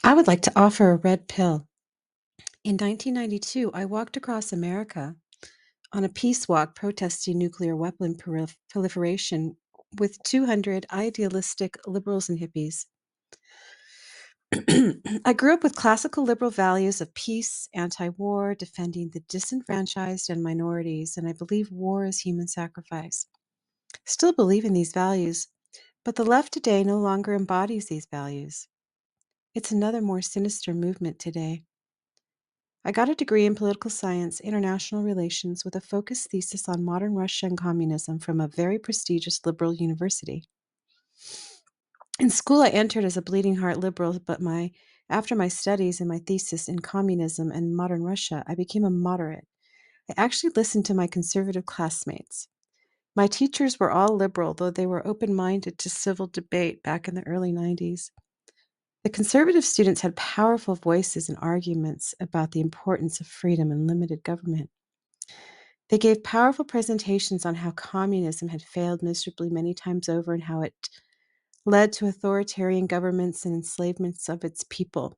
I would like to offer a red pill. In 1992, I walked across America on a peace walk protesting nuclear weapon proliferation with 200 idealistic liberals and hippies. I grew up with classical liberal values of peace, anti war, defending the disenfranchised and minorities, and I believe war is human sacrifice. Still believe in these values, but the left today no longer embodies these values. It's another more sinister movement today. I got a degree in political science, international relations, with a focused thesis on modern Russia and communism from a very prestigious liberal university. In school, I entered as a bleeding heart liberal, but after my studies and my thesis in communism and modern Russia, I became a moderate. I actually listened to my conservative classmates. My teachers were all liberal, though they were open minded to civil debate back in the early 90s. The conservative students had powerful voices and arguments about the importance of freedom and limited government. They gave powerful presentations on how communism had failed miserably many times over and how it led to authoritarian governments and enslavements of its people.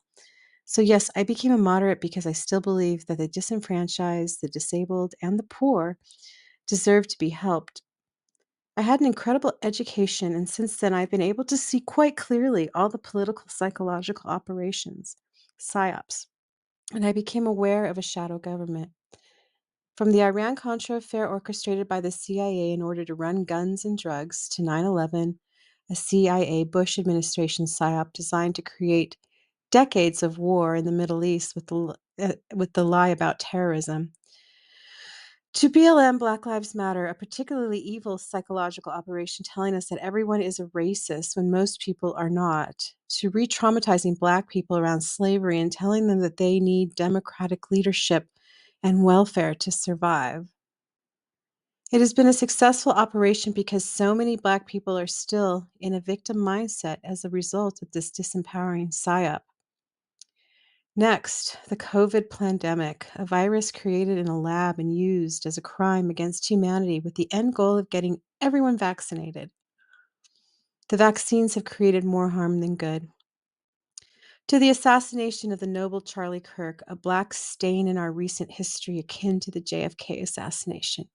So, yes, I became a moderate because I still believe that the disenfranchised, the disabled, and the poor deserve to be helped. I had an incredible education, and since then I've been able to see quite clearly all the political psychological operations, psyops, and I became aware of a shadow government. From the Iran Contra affair orchestrated by the CIA in order to run guns and drugs to 9/11, a CIA Bush administration psyop designed to create decades of war in the Middle East with the lie about terrorism, to BLM Black Lives Matter, a particularly evil psychological operation telling us that everyone is a racist when most people are not, to re traumatizing Black people around slavery and telling them that they need democratic leadership and welfare to survive. It has been a successful operation because so many Black people are still in a victim mindset as a result of this disempowering PSYOP. Next, the COVID pandemic, a virus created in a lab and used as a crime against humanity with the end goal of getting everyone vaccinated. The vaccines have created more harm than good. To the assassination of the noble Charlie Kirk, a Black stain in our recent history akin to the JFK assassination.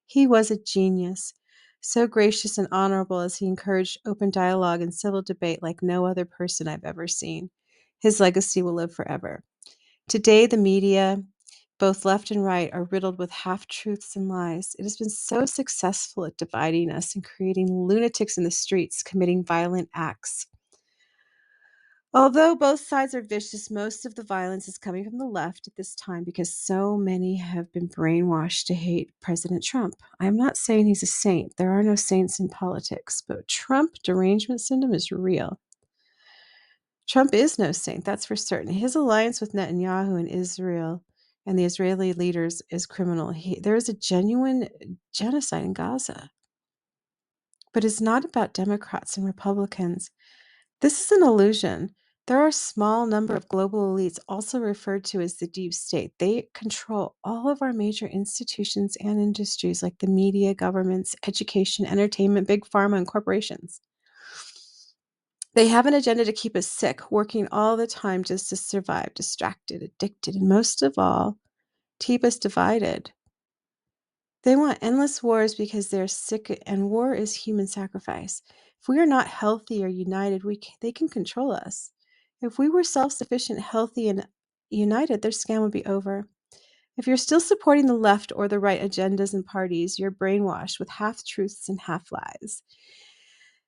He was a genius, so gracious and honorable as he encouraged open dialogue and civil debate like no other person I've ever seen. His legacy will live forever. Today, the media, both left and right, are riddled with half truths and lies. It has been so successful at dividing us and creating lunatics in the streets committing violent acts. Although both sides are vicious, most of the violence is coming from the left at this time because so many have been brainwashed to hate President Trump. I'm not saying he's a saint. There are no saints in politics, but Trump derangement syndrome is real. Trump is no saint, that's for certain. His alliance with Netanyahu and Israel and the Israeli leaders is criminal. There is a genuine genocide in Gaza, but it's not about Democrats and Republicans. This is an illusion. There are a small number of global elites, also referred to as the deep state. They control all of our major institutions and industries like the media, governments, education, entertainment, big pharma, and corporations. They have an agenda to keep us sick, working all the time just to survive, distracted, addicted, and most of all, to keep us divided. They want endless wars because they're sick, and war is human sacrifice. If we are not healthy or united, they can control us. If we were self sufficient, healthy, and united, their scam would be over. If you're still supporting the left or the right agendas and parties, you're brainwashed with half truths and half lies.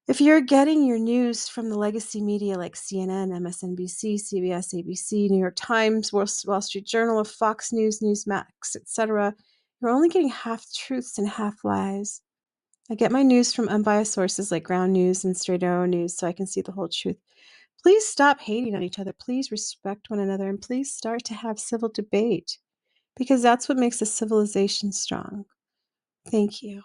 If you're getting your news from the legacy media like CNN, MSNBC, CBS, ABC, New York Times, Wall Street Journal, or Fox News, Newsmax, etc., you're only getting half truths and half lies. I get my news from unbiased sources like Ground News and Straight Arrow News so I can see the whole truth. Please stop hating on each other. Please respect one another, and please start to have civil debate because that's what makes a civilization strong. Thank you.